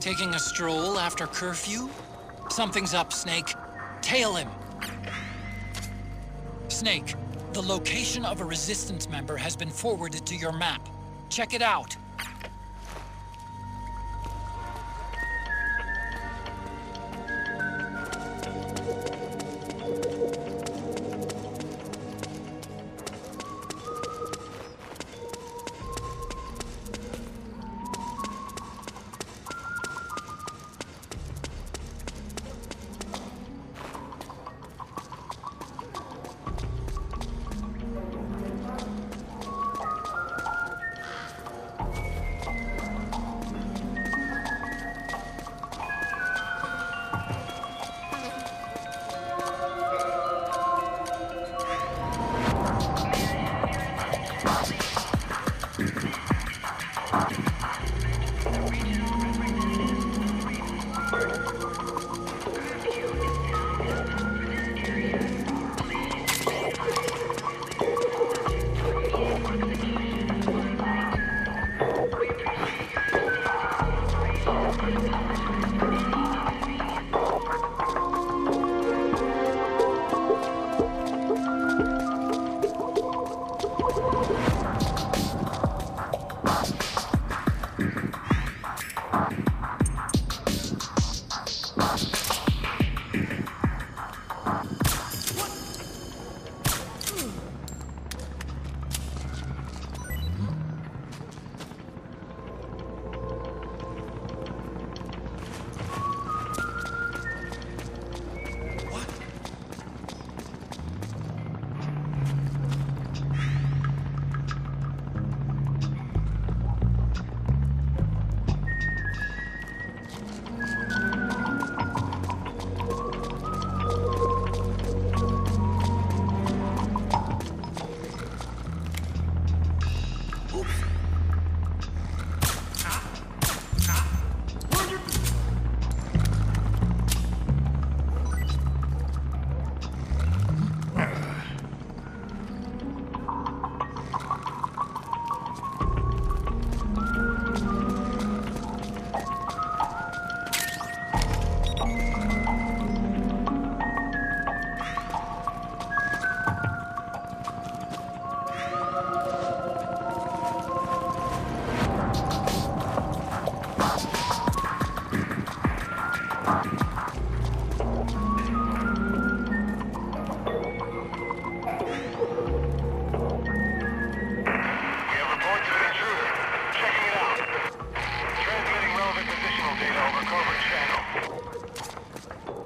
Taking a stroll after curfew? Something's up, Snake. Tail him. Snake, the location of a Resistance member has been forwarded to your map. Check it out.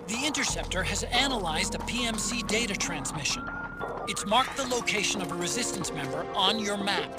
The Interceptor has analyzed a PMC data transmission. It's marked the location of a Resistance member on your map.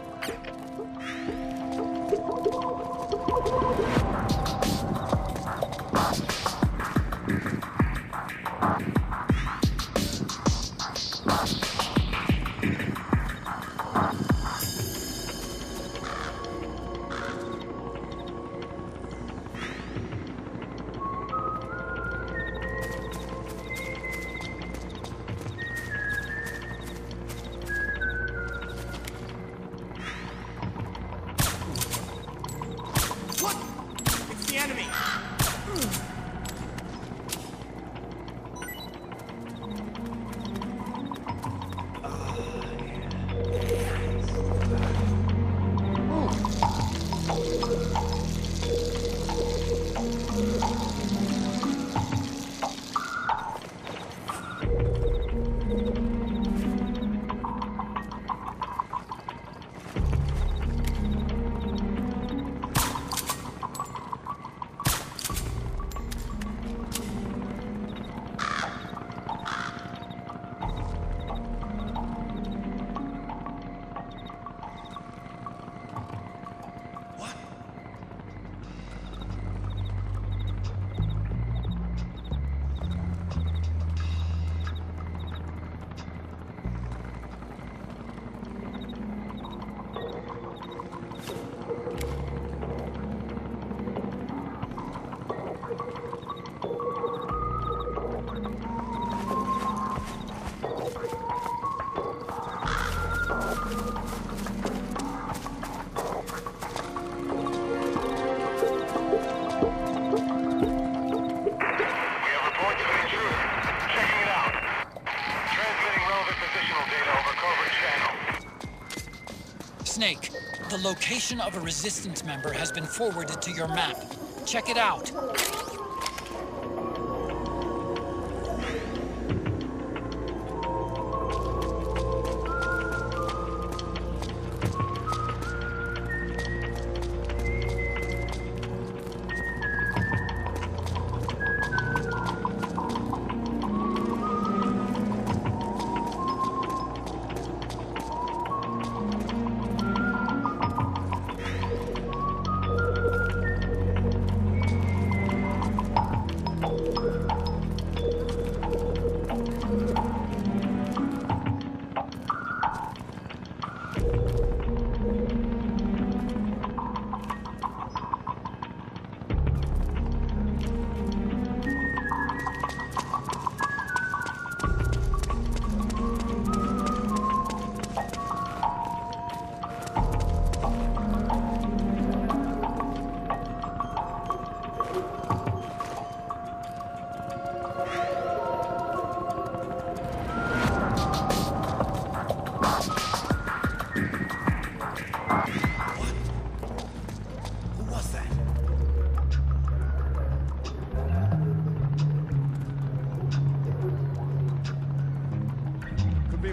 Snake, the location of a Resistance member has been forwarded to your map. Check it out.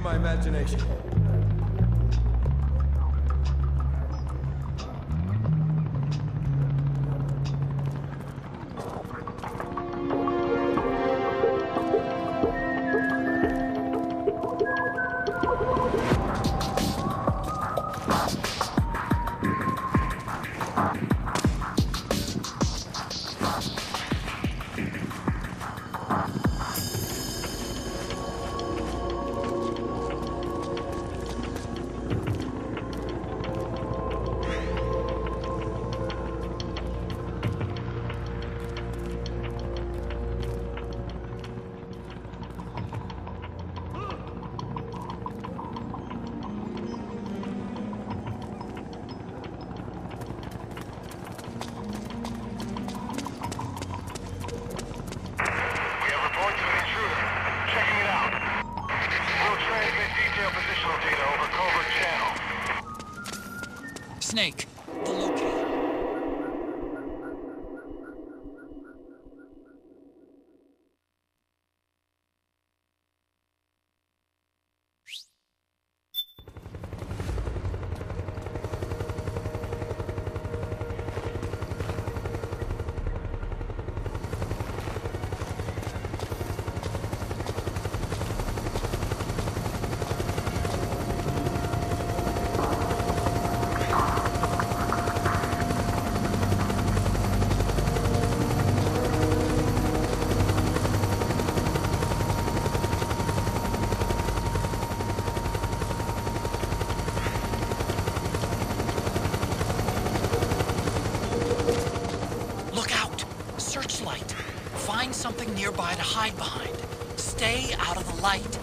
My imagination. Snake, the location. Searchlight. Find something nearby to hide behind. Stay out of the light.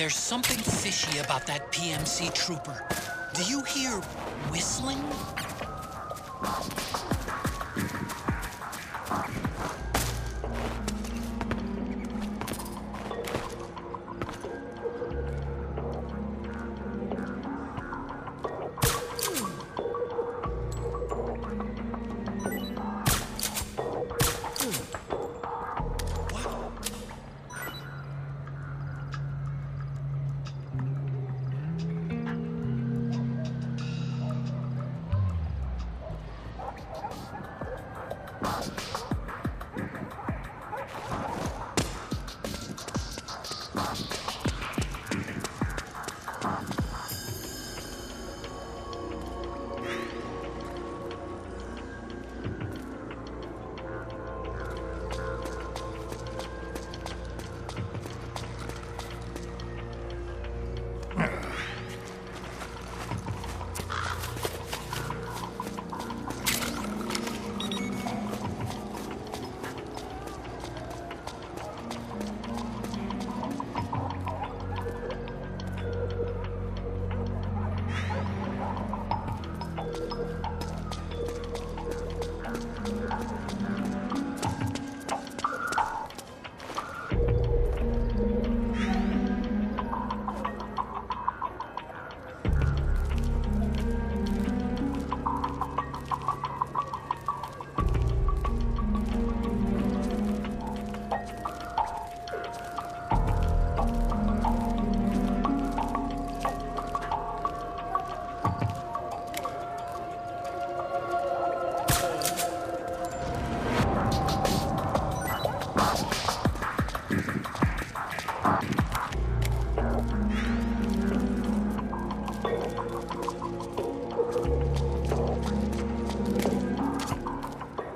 There's something fishy about that PMC trooper. Do you hear whistling?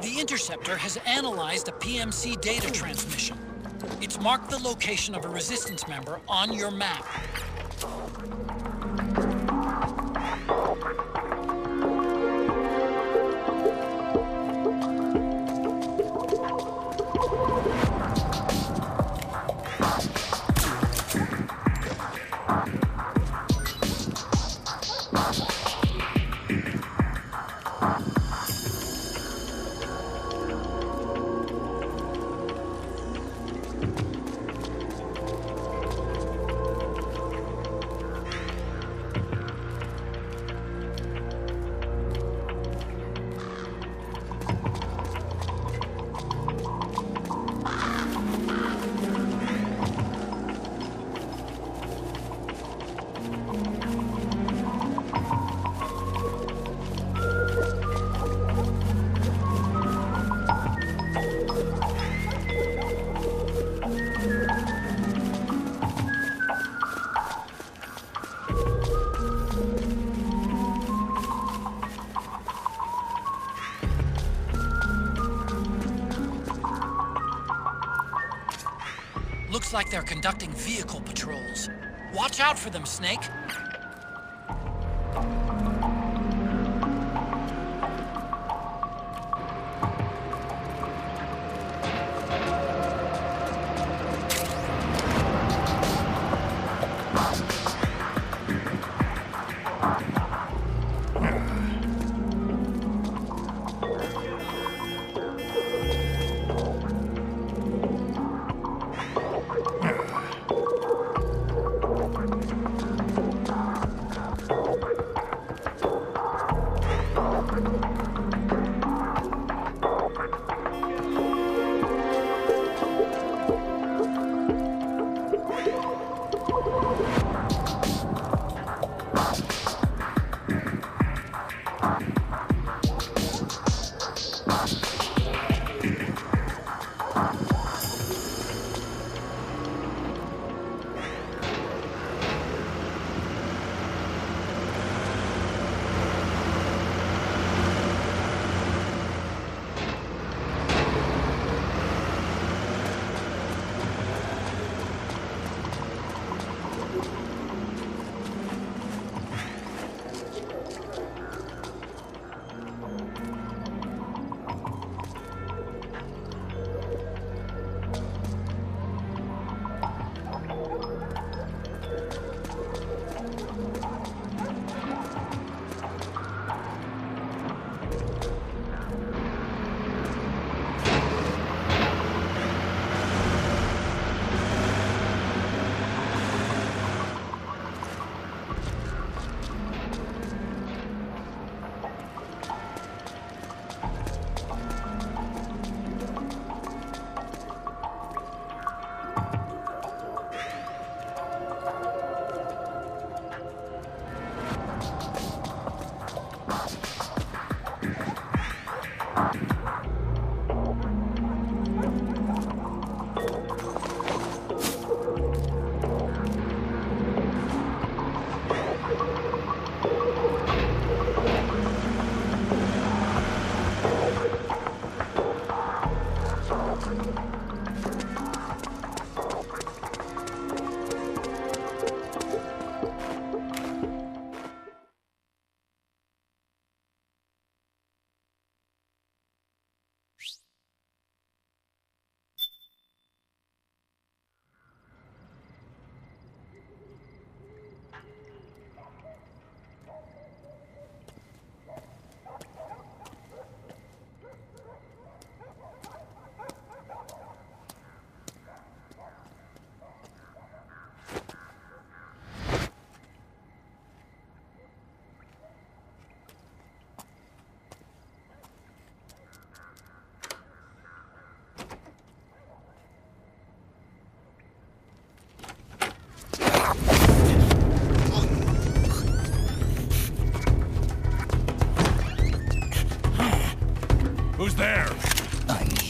The Interceptor has analyzed a PMC data transmission. It's marked the location of a Resistance member on your map. Looks like they're conducting vehicle patrols. Watch out for them, Snake.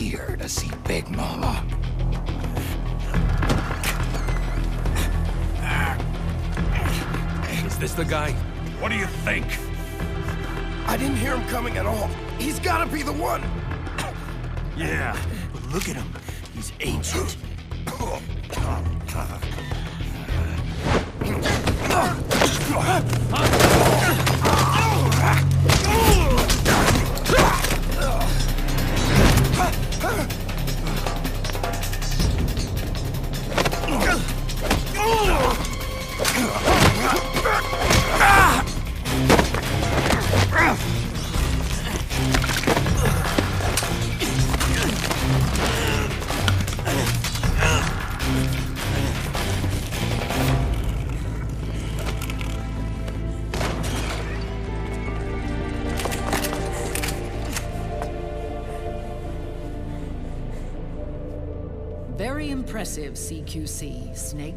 here to see Big Mama. Is this the guy? What do you think? I didn't hear him coming at all. He's gotta be the one! Yeah, but look at him. He's ancient. Very impressive, CQC, Snake.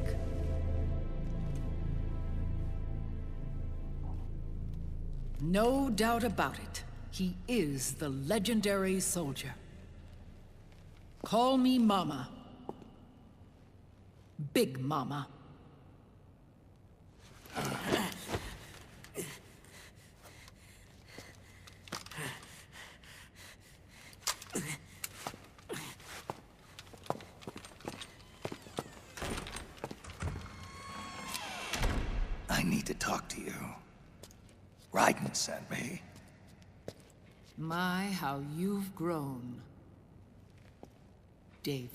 No doubt about it. He is the legendary soldier. Call me Mama. Big Mama. I need to talk to you. Raiden sent me. My, how you've grown, David.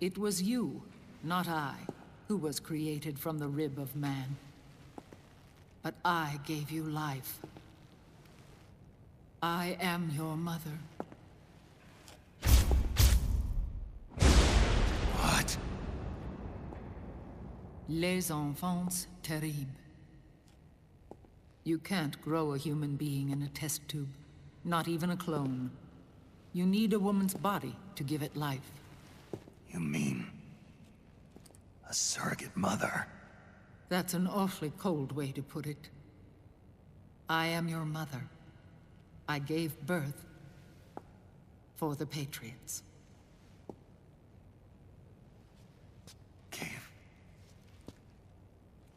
It was you, not I, who was created from the rib of man. But I gave you life. I am your mother. What? Les enfants terribles. You can't grow a human being in a test tube, not even a clone. You need a woman's body to give it life. You mean... a surrogate mother? That's an awfully cold way to put it. I am your mother. I gave birth for the Patriots. Gave...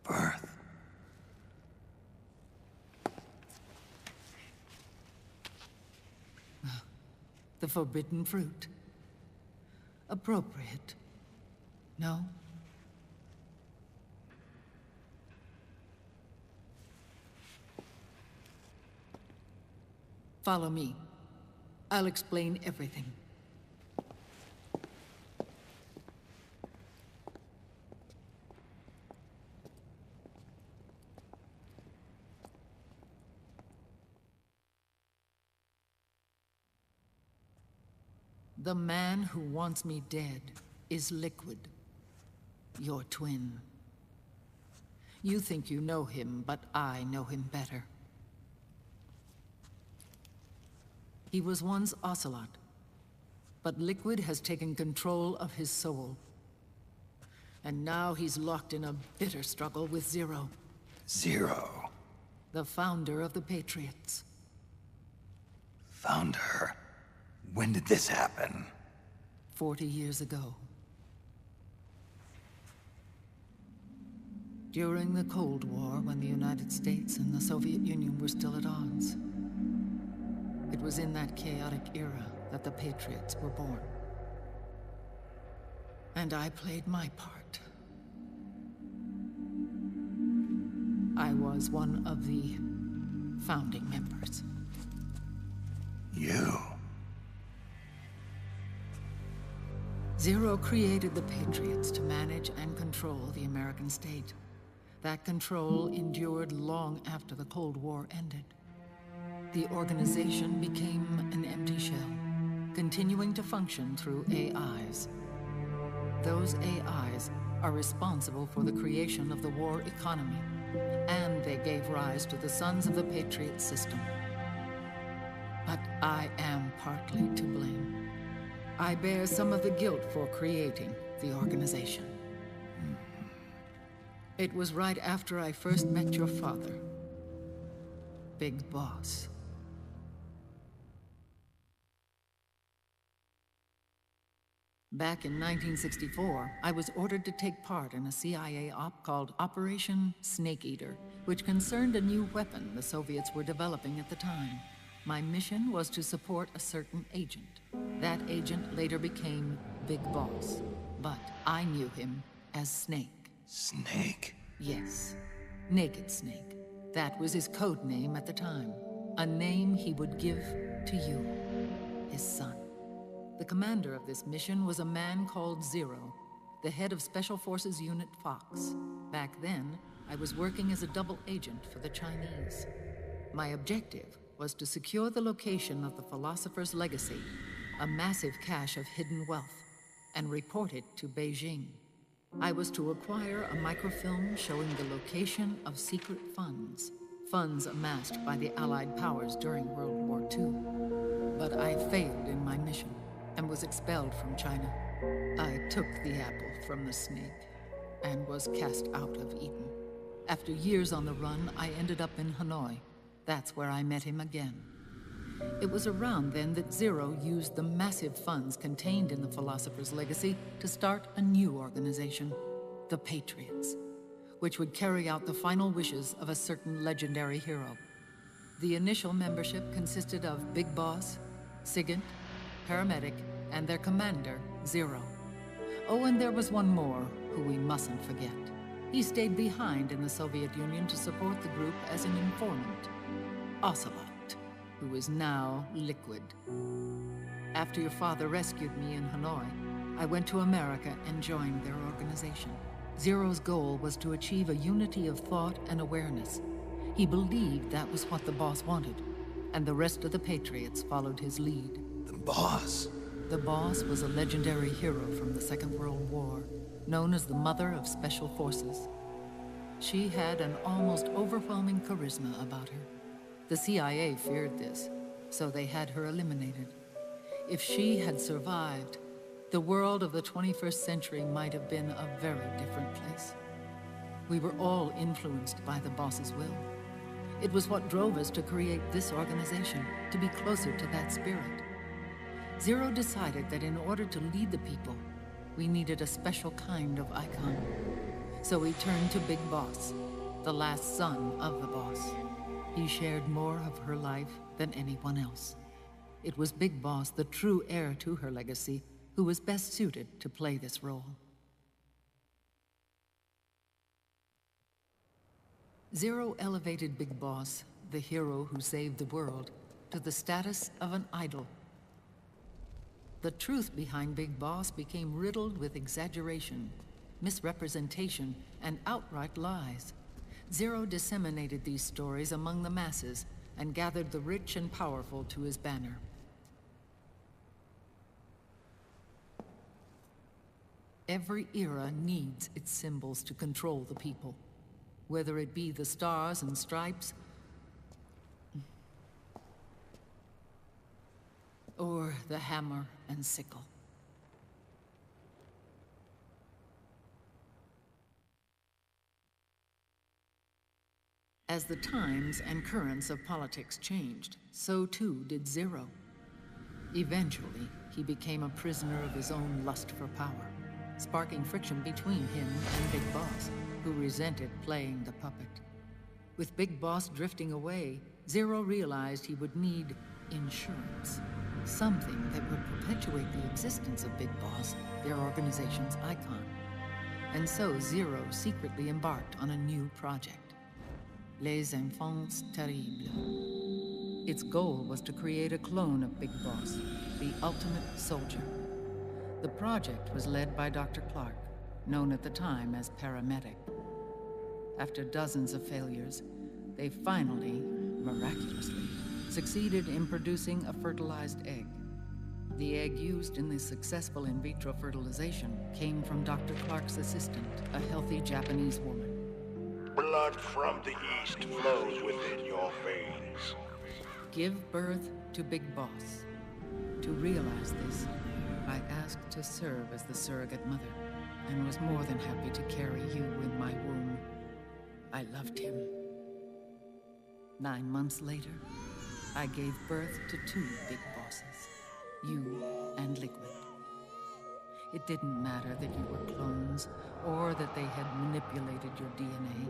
birth? The forbidden fruit. Appropriate. No? Follow me. I'll explain everything. The man who wants me dead is Liquid, your twin. You think you know him, but I know him better. He was once Ocelot, but Liquid has taken control of his soul. And now he's locked in a bitter struggle with Zero, Zero. the founder of the Patriots. Found her. When did this happen? 40 years ago. During the Cold War, when the United States and the Soviet Union were still at odds. It was in that chaotic era that the Patriots were born. And I played my part. I was one of the founding members. You? Zero created the Patriots to manage and control the American state. That control endured long after the Cold War ended. The organization became an empty shell, continuing to function through AIs. Those AIs are responsible for the creation of the war economy, and they gave rise to the Sons of the Patriot system. But I am partly to blame. I bear some of the guilt for creating the organization. It was right after I first met your father, Big Boss. Back in 1964, I was ordered to take part in a CIA op called Operation Snake Eater, which concerned a new weapon the Soviets were developing at the time. My mission was to support a certain agent. That agent later became Big Boss, but I knew him as Snake. Snake? Yes, Naked Snake. That was his code name at the time. A name he would give to you, his son. The commander of this mission was a man called Zero, the head of Special Forces Unit Fox. Back then, I was working as a double agent for the Chinese. My objective was to secure the location of the Philosopher's Legacy, a massive cache of hidden wealth, and report it to Beijing. I was to acquire a microfilm showing the location of secret funds, funds amassed by the Allied powers during World War II. But I failed in my mission and was expelled from China. I took the apple from the snake and was cast out of Eden. After years on the run, I ended up in Hanoi. That's where I met him again. It was around then that Zero used the massive funds contained in the Philosopher's Legacy to start a new organization, the Patriots, which would carry out the final wishes of a certain legendary hero. The initial membership consisted of Big Boss, SIGINT, Paramedic, and their commander, Zero. Oh, and there was one more who we mustn't forget. He stayed behind in the Soviet Union to support the group as an informant, Ocelot, who is now Liquid. After your father rescued me in Hanoi, I went to America and joined their organization. Zero's goal was to achieve a unity of thought and awareness. He believed that was what the boss wanted, and the rest of the Patriots followed his lead. The boss? The boss was a legendary hero from the Second World War, known as the Mother of Special Forces. She had an almost overwhelming charisma about her. The CIA feared this, so they had her eliminated. If she had survived, the world of the 21st century might have been a very different place. We were all influenced by the boss's will. It was what drove us to create this organization, to be closer to that spirit. Zero decided that in order to lead the people, we needed a special kind of icon. So he turned to Big Boss, the last son of the boss. He shared more of her life than anyone else. It was Big Boss, the true heir to her legacy, who was best suited to play this role. Zero elevated Big Boss, the hero who saved the world, to the status of an idol. The truth behind Big Boss became riddled with exaggeration, misrepresentation, and outright lies. Zero disseminated these stories among the masses and gathered the rich and powerful to his banner. Every era needs its symbols to control the people, whether it be the stars and stripes, or the hammer and sickle. As the times and currents of politics changed, so too did Zero. Eventually, he became a prisoner of his own lust for power, sparking friction between him and Big Boss, who resented playing the puppet. With Big Boss drifting away, Zero realized he would need insurance. Something that would perpetuate the existence of Big Boss, their organization's icon. And so Zero secretly embarked on a new project, Les Enfants Terribles. Its goal was to create a clone of Big Boss, the ultimate soldier. The project was led by Dr. Clark, known at the time as Paramedic. After dozens of failures, they finally, miraculously, succeeded in producing a fertilized egg. The egg used in the successful in vitro fertilization came from Dr. Clark's assistant, a healthy Japanese woman. Blood from the east flows within your veins. Give birth to Big Boss. To realize this, I asked to serve as the surrogate mother, and was more than happy to carry you in my womb. I loved him. 9 months later, I gave birth to 2 Big Bosses, you and Liquid. It didn't matter that you were clones, or that they had manipulated your DNA.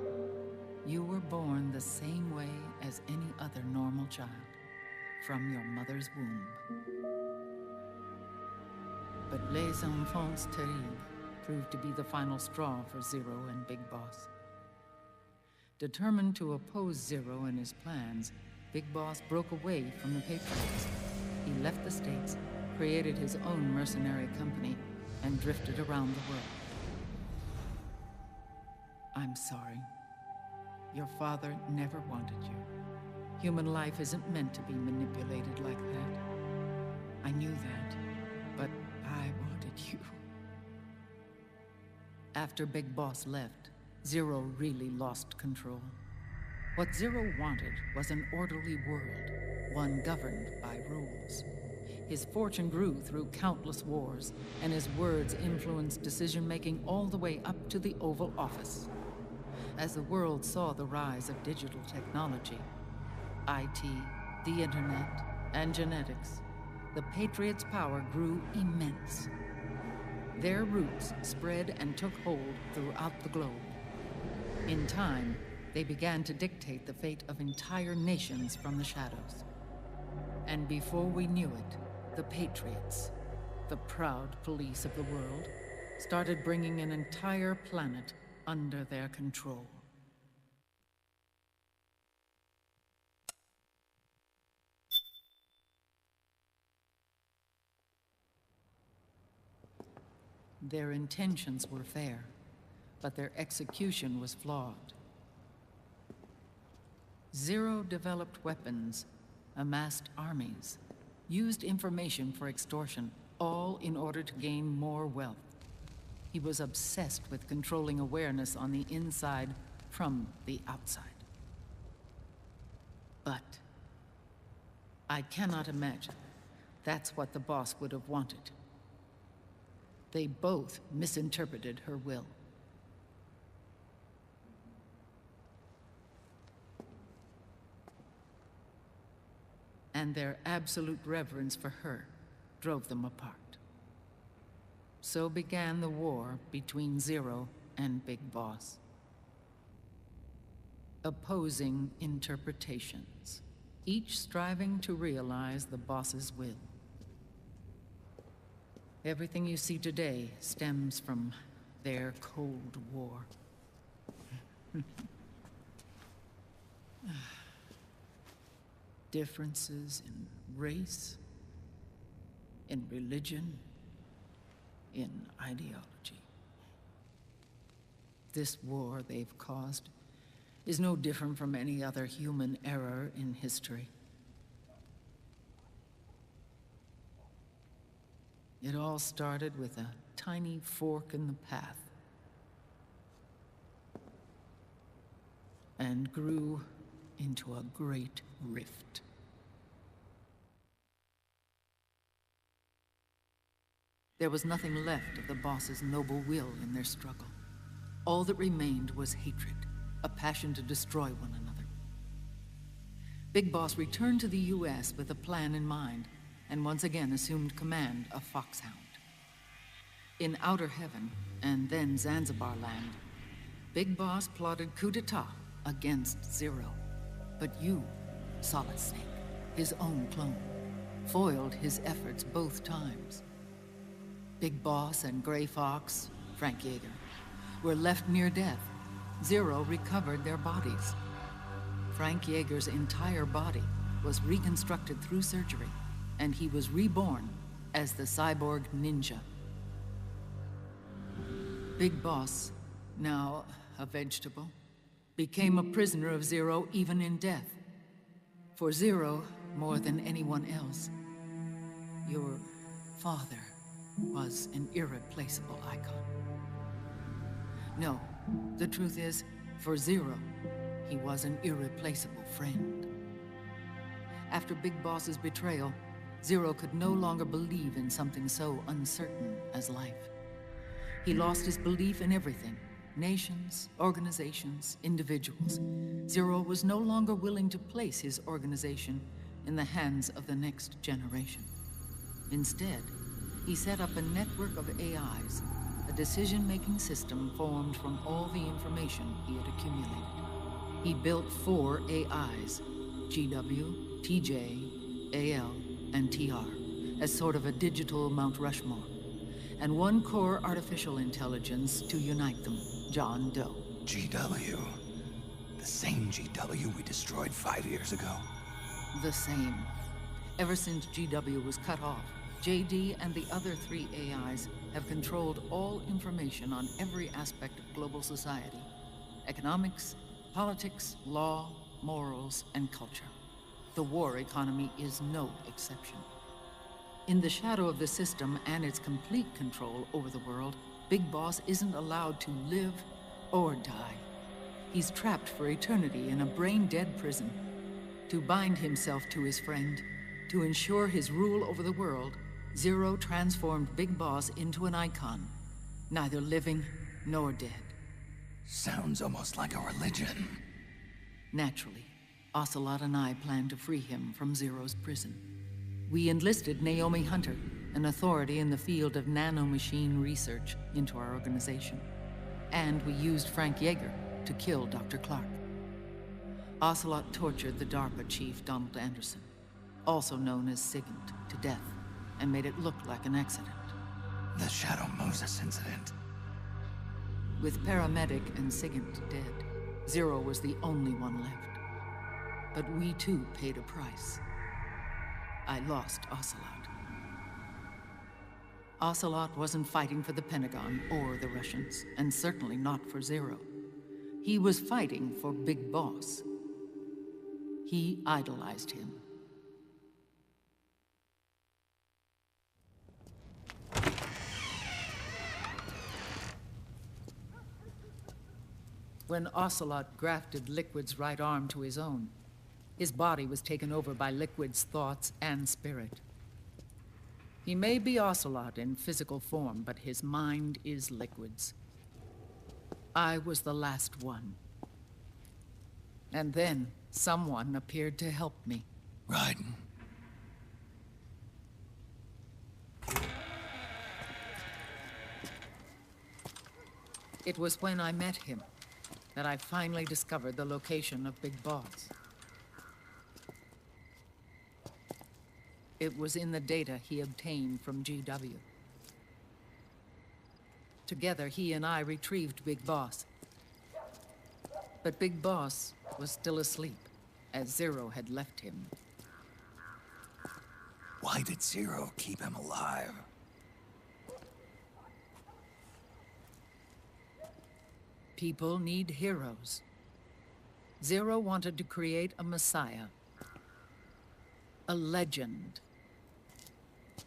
You were born the same way as any other normal child, from your mother's womb. But Les Enfants Terribles proved to be the final straw for Zero and Big Boss. Determined to oppose Zero and his plans, Big Boss broke away from the Patriots. He left the States, created his own mercenary company, and drifted around the world. I'm sorry. Your father never wanted you. Human life isn't meant to be manipulated like that. I knew that, but I wanted you. After Big Boss left, Zero really lost control. What Zero wanted was an orderly world, one governed by rules. His fortune grew through countless wars, and his words influenced decision-making all the way up to the Oval Office. As the world saw the rise of digital technology, IT, the internet, and genetics, the Patriots' power grew immense. Their roots spread and took hold throughout the globe. In time, they began to dictate the fate of entire nations from the shadows. And before we knew it, the Patriots, the proud police of the world, started bringing an entire planet under their control. Their intentions were fair, but their execution was flawed. Zero developed weapons, amassed armies, used information for extortion, all in order to gain more wealth. He was obsessed with controlling awareness on the inside from the outside. But I cannot imagine that's what the boss would have wanted. They both misinterpreted her will. And their absolute reverence for her drove them apart. So began the war between Zero and Big Boss. Opposing interpretations, each striving to realize the boss's will. Everything you see today stems from their Cold War. Differences in race, in religion, in ideology. This war they've caused is no different from any other human error in history. It all started with a tiny fork in the path, and grew into a great rift. There was nothing left of the boss's noble will in their struggle. All that remained was hatred, a passion to destroy one another. Big Boss returned to the US with a plan in mind, and once again assumed command of Foxhound. In Outer Heaven, and then Zanzibar Land, Big Boss plotted coup d'etat against Zero. But you, Solid Snake, his own clone, foiled his efforts both times. Big Boss and Gray Fox, Frank Yeager, were left near death. Zero recovered their bodies. Frank Yeager's entire body was reconstructed through surgery, and he was reborn as the cyborg ninja. Big Boss, now a vegetable, became a prisoner of Zero even in death. For Zero, more than anyone else, your father was an irreplaceable icon. No, the truth is, for Zero, he was an irreplaceable friend. After Big Boss's betrayal, Zero could no longer believe in something so uncertain as life. He lost his belief in everything. Nations, organizations, individuals. Zero was no longer willing to place his organization in the hands of the next generation. Instead, He set up a network of AIs, a decision-making system formed from all the information he had accumulated. He built 4 AIs, GW, TJ, AL, and TR, as sort of a digital Mount Rushmore, and 1 core artificial intelligence to unite them, John Doe. GW. The same GW we destroyed 5 years ago. The same. Ever since GW was cut off, JD and the other 3 AIs have controlled all information on every aspect of global society. Economics, politics, law, morals, and culture. The war economy is no exception. In the shadow of the system and its complete control over the world, Big Boss isn't allowed to live or die. He's trapped for eternity in a brain-dead prison. To bind himself to his friend, to ensure his rule over the world, Zero transformed Big Boss into an icon, neither living nor dead. Sounds almost like a religion. Naturally, Ocelot and I plan to free him from Zero's prison. We enlisted Naomi Hunter, an authority in the field of nanomachine research, into our organization. And we used Frank Yeager to kill Dr. Clark. Ocelot tortured the DARPA chief, Donald Anderson, also known as Sigint, to death, and made it look like an accident. The Shadow Moses incident. With Paramedic and Sigint dead, Zero was the only one left. But we too paid a price. I lost Ocelot. Ocelot wasn't fighting for the Pentagon or the Russians, and certainly not for Zero. He was fighting for Big Boss. He idolized him. When Ocelot grafted Liquid's right arm to his own, his body was taken over by Liquid's thoughts and spirit. He may be Ocelot in physical form, but his mind is Liquid's. I was the last one. And then someone appeared to help me. Raiden. It was when I met him that I finally discovered the location of Big Boss. It was in the data he obtained from GW. Together, he and I retrieved Big Boss. But Big Boss was still asleep, as Zero had left him. Why did Zero keep him alive? People need heroes. Zero wanted to create a messiah. A legend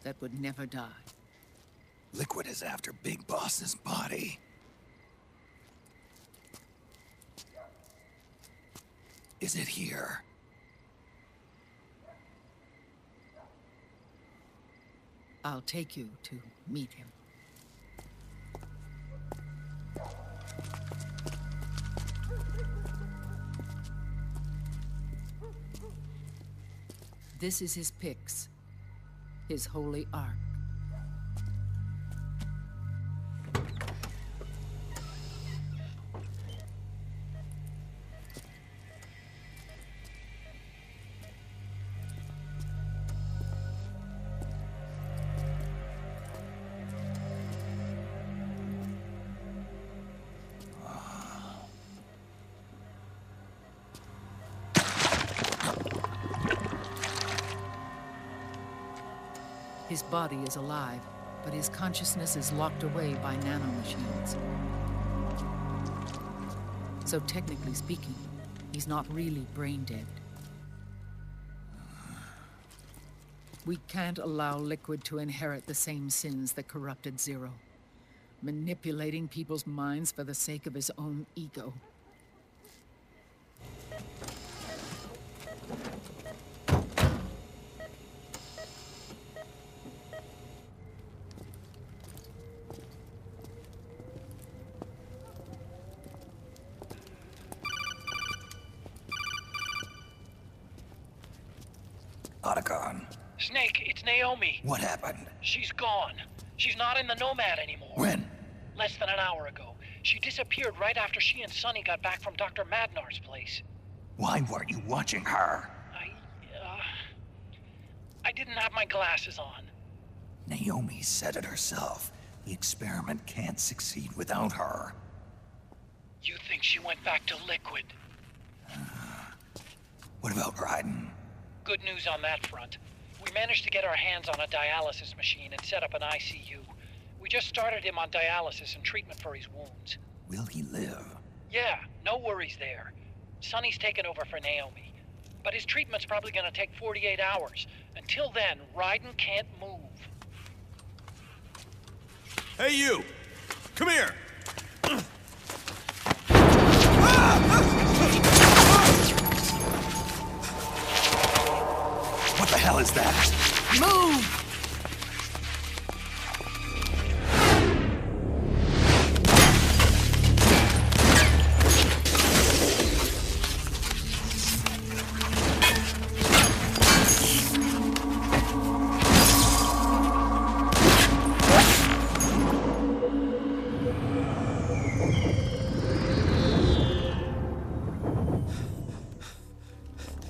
that would never die. Liquid is after Big Boss's body. Is it here? I'll take you to meet him. This is his pyx, his holy ark. His body is alive, but his consciousness is locked away by nanomachines. So technically speaking, he's not really brain dead. We can't allow Liquid to inherit the same sins that corrupted Zero, manipulating people's minds for the sake of his own ego. Otacon, Snake, it's Naomi. What happened? She's gone. She's not in the Nomad anymore. When? Less than an hour ago. She disappeared right after she and Sonny got back from Dr. Madnar's place. Why weren't you watching her? I didn't have my glasses on. Naomi said it herself. The experiment can't succeed without her. You think she went back to Liquid? What about Raiden? Good news on that front. We managed to get our hands on a dialysis machine and set up an ICU. We just started him on dialysis and treatment for his wounds. Will he live? Yeah, no worries there. Sonny's taken over for Naomi. But his treatment's probably gonna take 48 hours. Until then, Raiden can't move. Hey, you! Come here! What the hell is that? Move!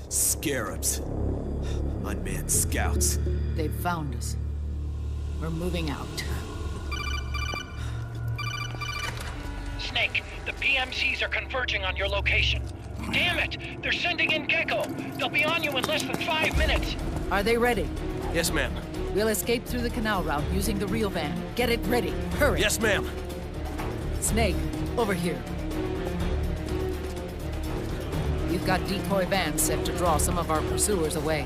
Scarabs. Unmanned scouts. They've found us. We're moving out. Snake, the PMCs are converging on your location. Damn it! They're sending in Gecko! They'll be on you in less than 5 minutes! Are they ready? Yes, ma'am. We'll escape through the canal route using the real van. Get it ready. Hurry. Yes, ma'am. Snake, over here. You've got decoy vans set to draw some of our pursuers away.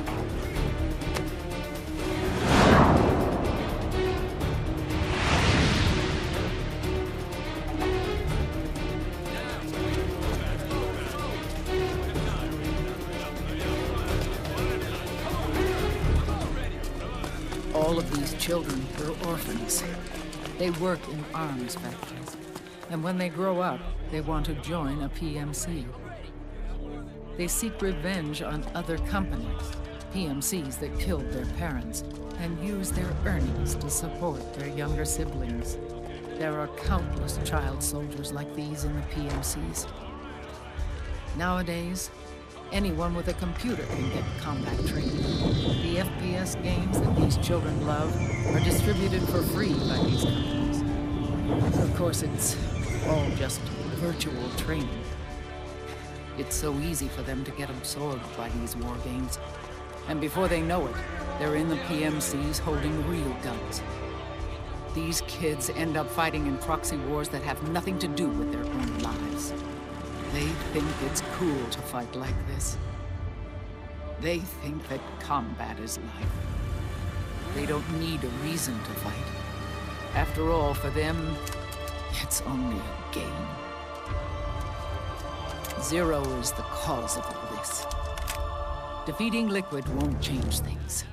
All of these children are orphans. They work in arms factories. And when they grow up, they want to join a PMC. They seek revenge on other companies, PMCs that killed their parents, and use their earnings to support their younger siblings. There are countless child soldiers like these in the PMCs. Nowadays, anyone with a computer can get combat training. The FPS games that these children love are distributed for free by these companies. Of course, it's all just virtual training. It's so easy for them to get absorbed by these war games. And before they know it, they're in the PMCs holding real guns. These kids end up fighting in proxy wars that have nothing to do with their own lives. They think it's cool to fight like this. They think that combat is life. They don't need a reason to fight. After all, for them, it's only a game. Zero is the cause of all this. Defeating Liquid won't change things.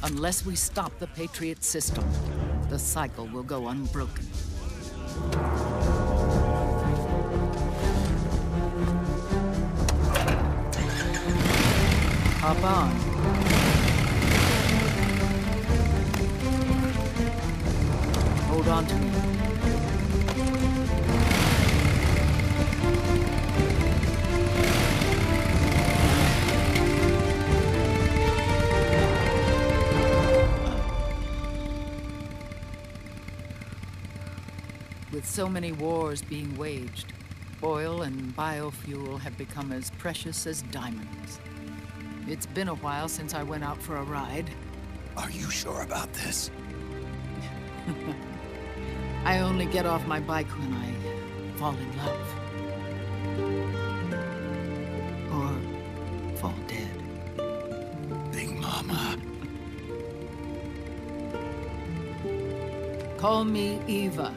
Unless we stop the Patriot system, the cycle will go unbroken. Hop on. Hold on to me. With so many wars being waged, oil and biofuel have become as precious as diamonds. It's been a while since I went out for a ride. Are you sure about this? I only get off my bike when I fall in love. Or fall dead. Big Mama. Call me Eva.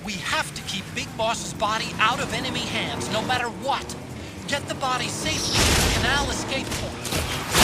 We have to keep Big Boss's body out of enemy hands, no matter what. Get the body safely to the canal escape point.